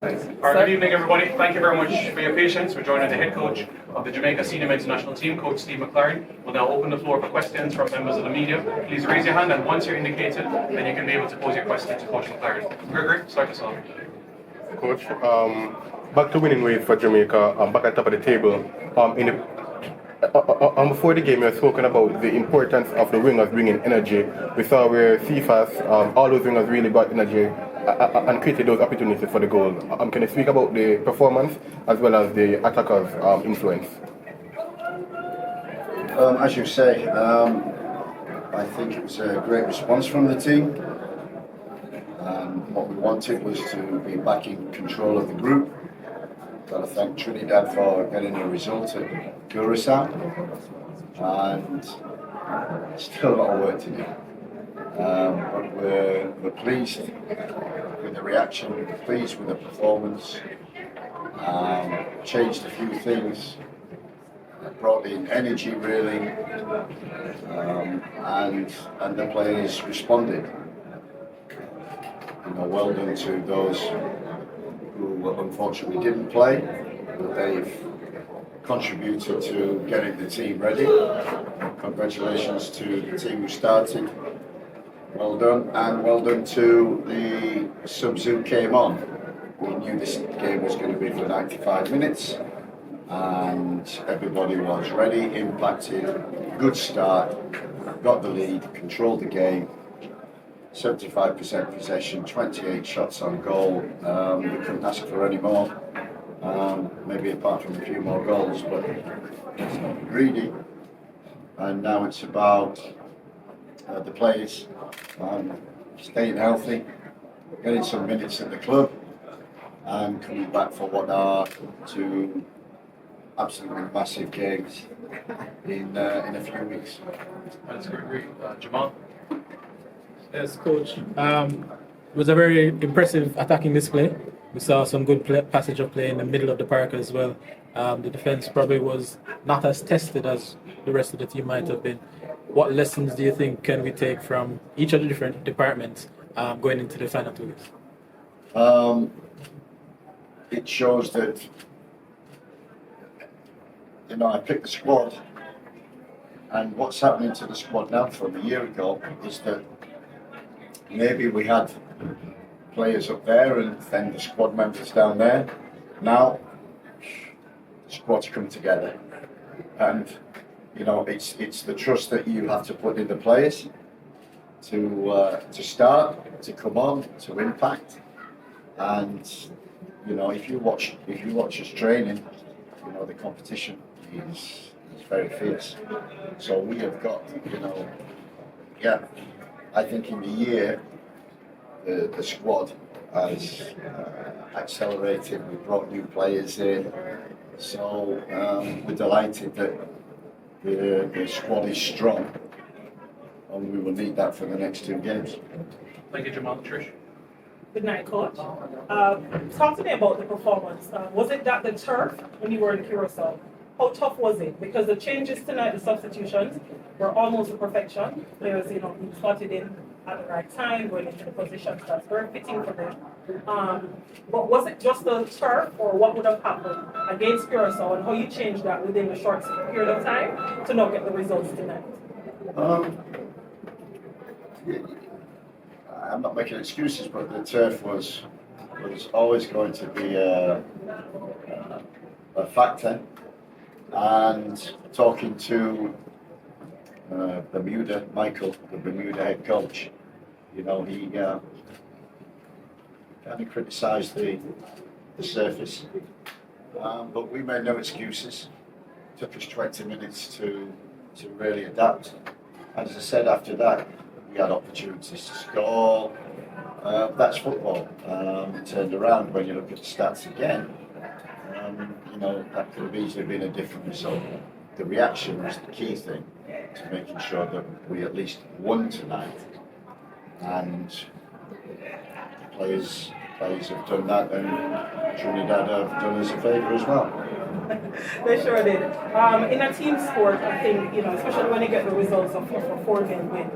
All right, good evening, everybody. Thank you very much for your patience. We're joining the head coach of the Jamaica Senior Men's National Team, Coach Steve McClaren. We'll now open the floor for questions from members of the media. Please raise your hand, and once you're indicated, then you can be able to pose your question to Coach McClaren. Gregory, start us off. Coach, back to winning ways for Jamaica, back at top of the table. Before the game, you were spoken about the importance of the wingers bringing energy. We saw where CFAS, all those wingers really got energy and created those opportunities for the goal. Can you speak about the performance as well as the attackers' influence? As you say, I think it was a great response from the team. What we wanted was to be back in control of the group. Got to thank Trinidad for getting a result at Curacao, and still a lot of work to do. But we're pleased with the reaction, we're pleased with the performance. Changed a few things, brought in energy really, and the players responded. Well done to those who unfortunately didn't play, but they've contributed to getting the team ready. Congratulations to the team who started. Well done, and well done to the subs who came on. We knew this game was going to be for 95 minutes, and everybody was ready, impacted, good start, got the lead, controlled the game. 75% possession, 28 shots on goal. We couldn't ask for any more, maybe apart from a few more goals, but it's not greedy. And now it's about the players staying healthy, getting some minutes at the club, and coming back for what are two absolutely massive games in a few weeks. That's great. Jamal? Yes, Coach. It was a very impressive attacking display. We saw some good passage of play in the middle of the park as well. The defense probably was not as tested as the rest of the team might have been. What lessons do you think can we take from each of the different departments going into the final 2 weeks? It shows that, I picked the squad, and what's happening to the squad now from a year ago is that maybe we had players up there and then the squad members down there. Now, the squad's come together, and it's the trust that you have to put in the players to start, to come on, to impact. And if you watch us training, the competition is very fierce. So we have got, I think in the year, the squad has accelerated. We brought new players in, so we're delighted that the squad is strong, and we will need that for the next 2 games. Thank you, Jamal. Trish? Good night, Coach. Talk to me about the performance. Was it that the turf when you were in Curacao? How tough was it? Because the changes tonight, the substitutions, were almost a perfection. Players, being slotted in at the right time, going into the positions that's very fitting for them. But was it just the turf, or what would have happened against Curacao, and how you changed that within a short period of time to not get the results tonight? I'm not making excuses, but the turf was always going to be a factor. And talking to Bermuda, Michael, the Bermuda head coach, he kind of criticised the surface, but we made no excuses. It took us 20 minutes to really adapt. As I said, after that, we had opportunities to score. That's football. It turned around when you look at the stats again. That could have easily been a different result. The reaction was the key thing to making sure that we at least won tonight. And the players have done that, and Trinidad have done us a favour as well. They sure did. In a team sport, I think, especially when you get the results of a 4-game win,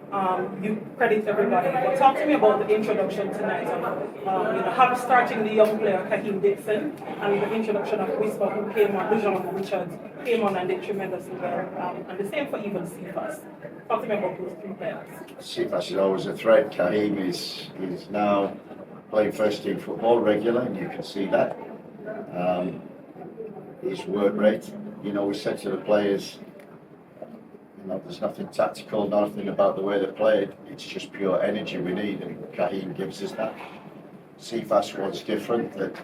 You credit everybody. But talk to me about the introduction tonight of starting the young player Kahim Dixon and the introduction of Whisper who came on, Lujan Richards came on and did tremendously well. And the same for even Cephas. Talk to me about those three players. Cephas is always a threat. Kahim is now playing first team football regular, and you can see that. His work rate, we said to the players, there's nothing tactical, nothing about the way they played. It's just pure energy we need, and Kahim gives us that. Cephas was different, that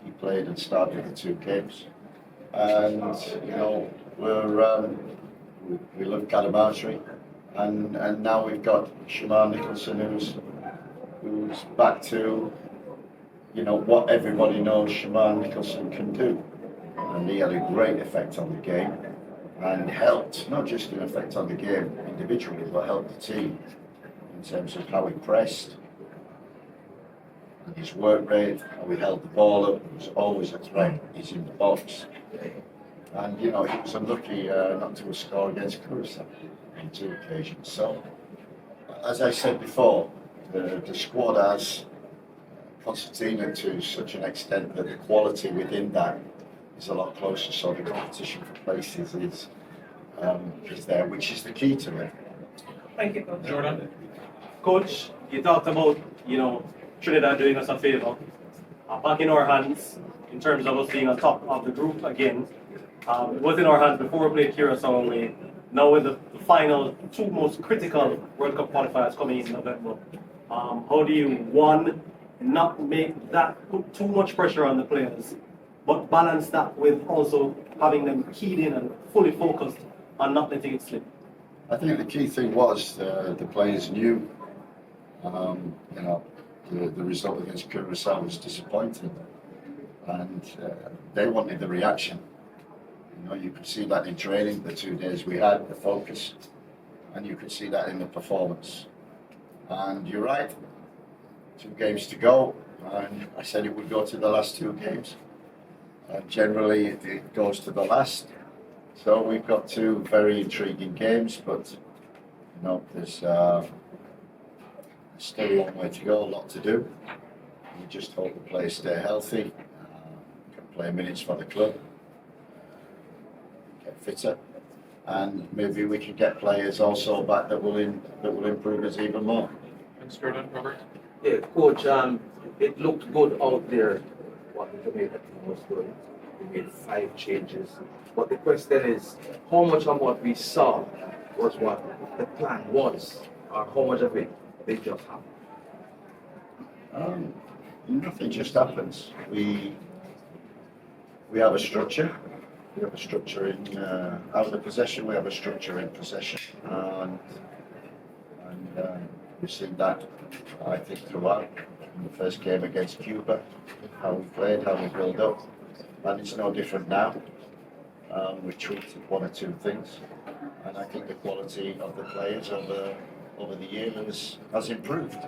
he played and started the 2 games. And, we love Calamartri, and now we've got Shamar Nicholson who's back to, what everybody knows Shamar Nicholson can do. And he had a great effect on the game and helped, not just an effect on the game individually, but helped the team in terms of how he pressed and his work rate, how he held the ball up. He was always a threat. He's in the box. And, he was unlucky not to score against Curacao on 2 occasions. So, as I said before, the squad has Constantina to such an extent that the quality within that is a lot closer, so the competition for places is there, which is the key to it. Thank you, Coach. Jordan? Coach, you talked about, Trinidad doing us a favor. Back in our hands, in terms of us being on top of the group again. It was in our hands before we played Curacao away. Now with the final 2 most critical World Cup qualifiers coming in November, how do you, one, not make that, put too much pressure on the players, but balance that with also having them keyed in and fully focused on not letting it slip? I think the key thing was the players knew, the result against Curacao was disappointing, and they wanted the reaction. You could see that in training, the 2 days we had, the focus, and you could see that in the performance. And you're right, 2 games to go, and I said it would go to the last 2 games. And generally it goes to the last. So we've got 2 very intriguing games, but there's still a long way to go, a lot to do. We just hope the players stay healthy, can play minutes for the club, get fitter, and maybe we can get players also back that will improve us even more. Thanks, Jordan. Robert? Yeah, Coach, it looked good out there what the Jamaica team was doing. We made 5 changes. But the question is, how much of what we saw was what the plan was, or how much of it did just happen? Nothing just happens. We have a structure. We have a structure in out of the possession. We have a structure in possession, and we've seen that, I think, throughout. In the first game against Cuba, how we played, how we built up, and it's no different now. We tweaked 1 or 2 things, and I think the quality of the players over the years has improved.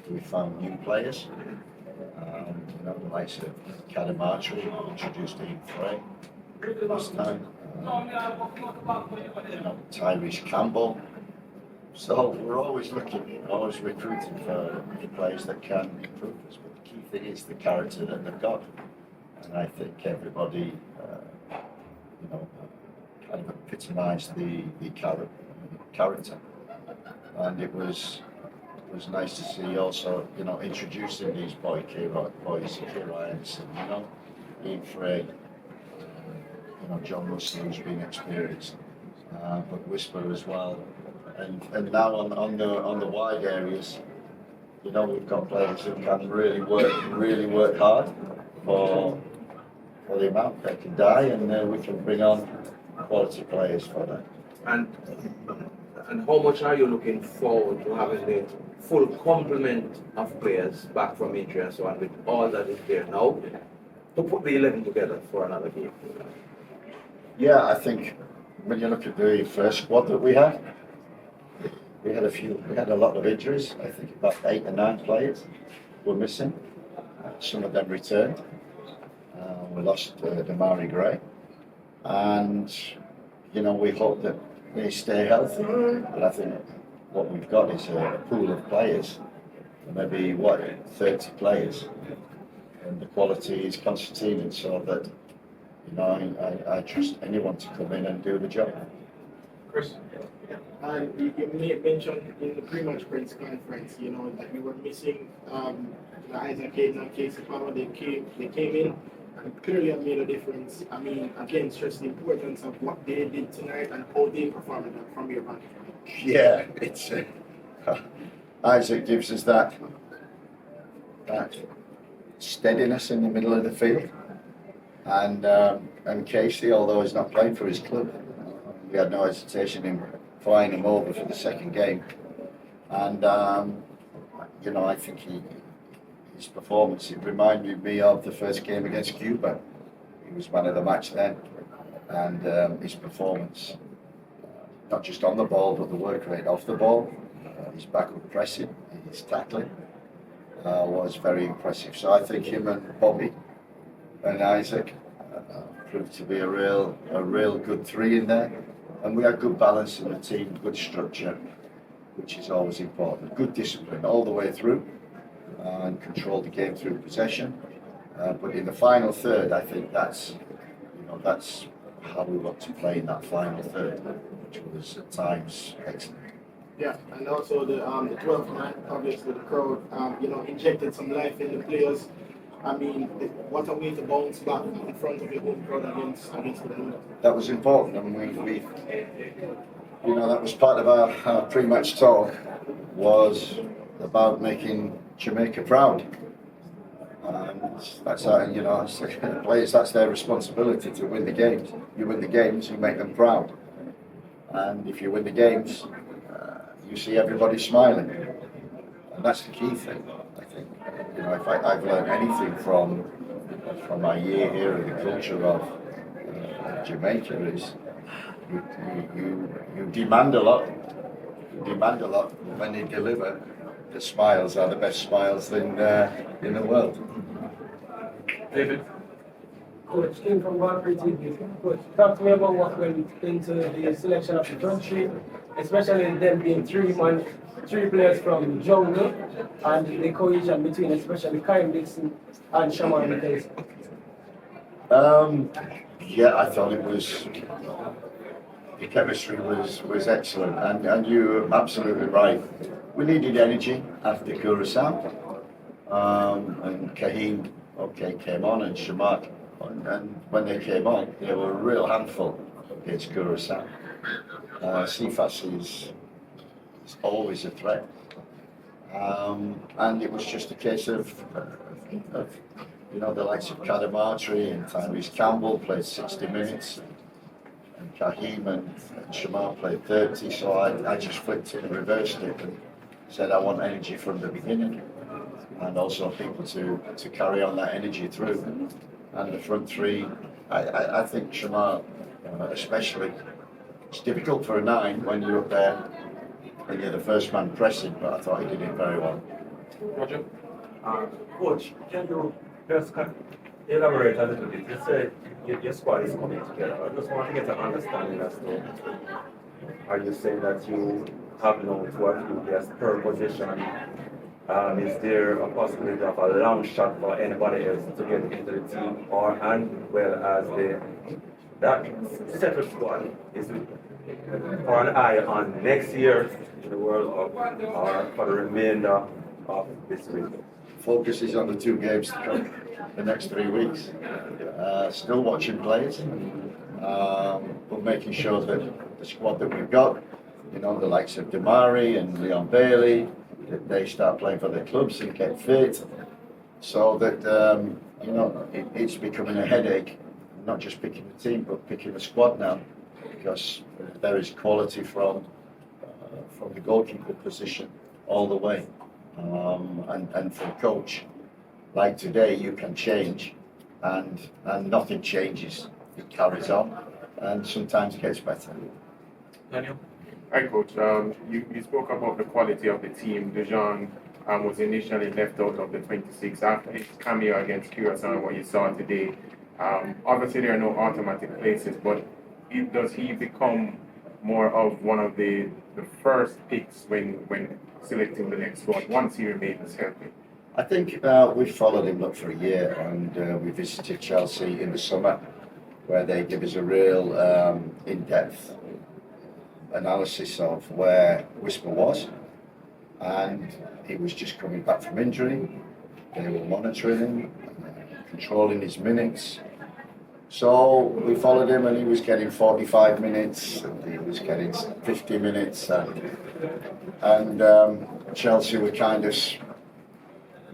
We found new players. The likes of Calamartri, introduced Ian Frey last time. Tyrese Campbell. So we're always looking, always recruiting for players that can improve us. But the key thing is the character that they've got, and I think everybody, kind of epitomised the character, and it was nice to see also, introducing these boys, Kira Anderson, Ian Frey, John Russell, who's been experienced, but Whisper as well, and now on the wide areas, we've got players who can really work hard for the amount they can die, and we can bring on quality players for that. And how much are you looking forward to having the full complement of players back from injury and so on, with all that is there now, to put the 11 together for another game? Yeah, I think when you look at the first squad that we had a lot of injuries. I think about 8 or 9 players were missing. Some of them returned. We lost Damari Gray, and we hope that they stay healthy. But I think what we've got is a pool of players, maybe 30 players, and the quality is constituted so that I trust anyone to come in and do the job. Chris? And you mentioned in the pre-match press conference, that you were missing Isaac Hayden and Casey Palmer. They came in and clearly have made a difference. I mean, again, stress the importance of what they did tonight and how they performed from your vantage point. Yeah, it's Isaac gives us that steadiness in the middle of the field, and Casey, although he's not playing for his club, we had no hesitation in flying him over for the second game, and I think his performance, it reminded me of the first game against Cuba. He was man of the match then, and his performance, not just on the ball, but the work rate off the ball, his backward pressing, his tackling, was very impressive. So I think him and Bobby and Isaac proved to be a real good three in there. And we had good balance in the team, good structure, which is always important. Good discipline all the way through, and control the game through possession. But in the final third, I think that's how we want to play in that final third, which was at times excellent. Yeah, and also the 12th man, obviously the crowd, injected some life in the players. I mean, what a way to bounce back in front of your home crowd against Bermuda. That was important, and we that was part of our pre-match talk, was about making Jamaica proud. And that's the players, that's their responsibility to win the games. You win the games, you make them proud. And if you win the games, you see everybody smiling. And that's the key thing, I think. If I've learned anything from my year here in the culture of Jamaica, is you demand a lot. You demand a lot. When they deliver, the smiles are the best smiles in the world. David? Coach, came from Valkyrie TV. Coach, talk to me about what went into the selection of the country, especially them being three players from Jungle, and the cohesion between especially Kyle Dixon and Shaman McKenzie. Yeah, I thought it was, the chemistry was excellent, and you're absolutely right. We needed energy after Curacao, and Kahim, came on, and Shamak, and when they came on, they were a real handful against Curacao. Cephas is always a threat, and it was just a case of the likes of Kadamatri and Tyrese Campbell played 60 minutes, and Kahim and Shamar played 30, so I just flipped it and reversed it and said I want energy from the beginning, and also people to carry on that energy through. And the front three, I think Shamar especially, it's difficult for a 9 when you're up there and you're the first man pressing, but I thought he did it very well. Roger? Coach, can you just elaborate a little bit? You said your squad is coming together. I just want to get an understanding as to, are you saying that you have no 12 players per position? Is there a possibility of a long shot for anybody else to get into the team, or and well as that settled squad is for an eye on next year in the World Cup or for the remainder of this week? Focus is on the 2 games to come, the next 3 weeks. Still watching players, but making sure that the squad that we've got, the likes of Damari and Leon Bailey, that they start playing for their clubs and get fit, so that it's becoming a headache, not just picking the team but picking the squad now, because there is quality from the goalkeeper position all the way, and for a coach like today, you can change, and nothing changes, it carries on, and sometimes it gets better. Daniel? Hi, Coach. You spoke about the quality of the team. Dejan was initially left out of the 26 after his cameo against Curacao and what you saw today. Obviously, there are no automatic places, but does he become more of one of the first picks when selecting the next squad once he remains healthy? I think we followed him up for a year, and we visited Chelsea in the summer, where they give us a real in-depth analysis of where Whisper was, and he was just coming back from injury. They were monitoring him, controlling his minutes. So we followed him, and he was getting 45 minutes, and he was getting 50 minutes, and Chelsea were kind of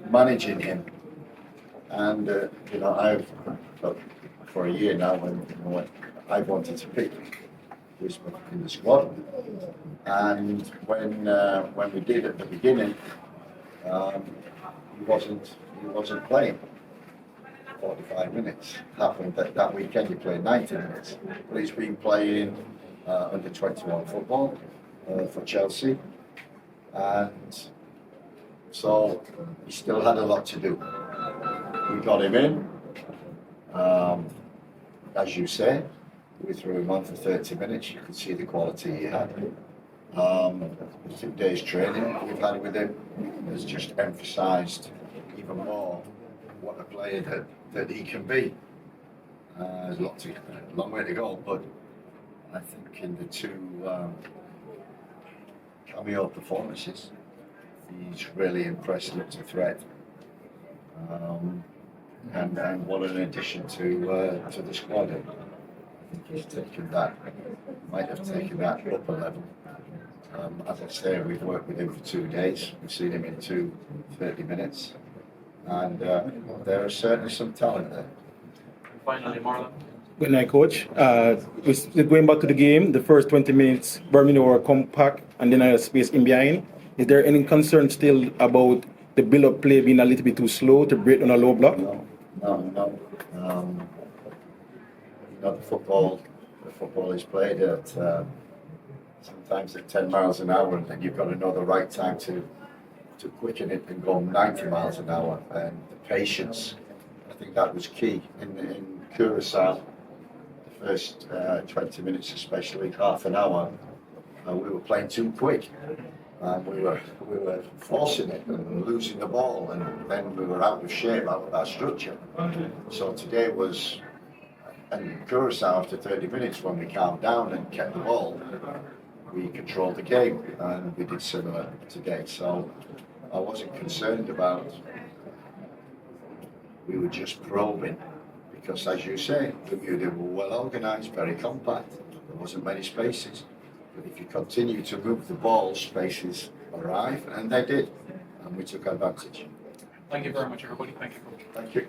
managing him. And you know, I've look, for a year now, when I wanted to pick Whisper in the squad, and when we did at the beginning, he wasn't playing 45 minutes. Happened that weekend he played 90 minutes, but he's been playing under 21 football for Chelsea, and so he still had a lot to do. We got him in, as you say. We threw him on for 30 minutes. You could see the quality he had. 2 days training we've had with him has just emphasised even more what a player that he can be. There's a long way to go, but I think in the two cameo performances, he's really impressed, looked a threat. And what an addition to the squad. I think he's taken that, might have taken that up a level. As I say, we've worked with him for 2 days. We've seen him in 30 minutes. And there is certainly some talent there. Finally, Marlon. Good night, coach. Going back to the game, the first 20 minutes, Bermuda were compact and then I had space in behind. Is there any concern still about the build-up play being a little bit too slow to break on a low block? No. You know, the football is played at sometimes at 10 miles an hour, and then you've got to know the right time to quicken it and go 90 miles an hour. And the patience, I think that was key in Curacao. The first 20 minutes, especially half an hour, we were playing too quick. We were forcing it and losing the ball, and then we were out of shape, out of our structure. So today was, and Curacao after 30 minutes, when we calmed down and kept the ball, we controlled the game, and we did similar today. So I wasn't concerned about. We were just probing, because as you say, Bermuda were well organised, very compact. There wasn't many spaces. But if you continue to move the ball, spaces arrive, and they did, and we took advantage. Thank you very much, everybody. Thank you. Thank you.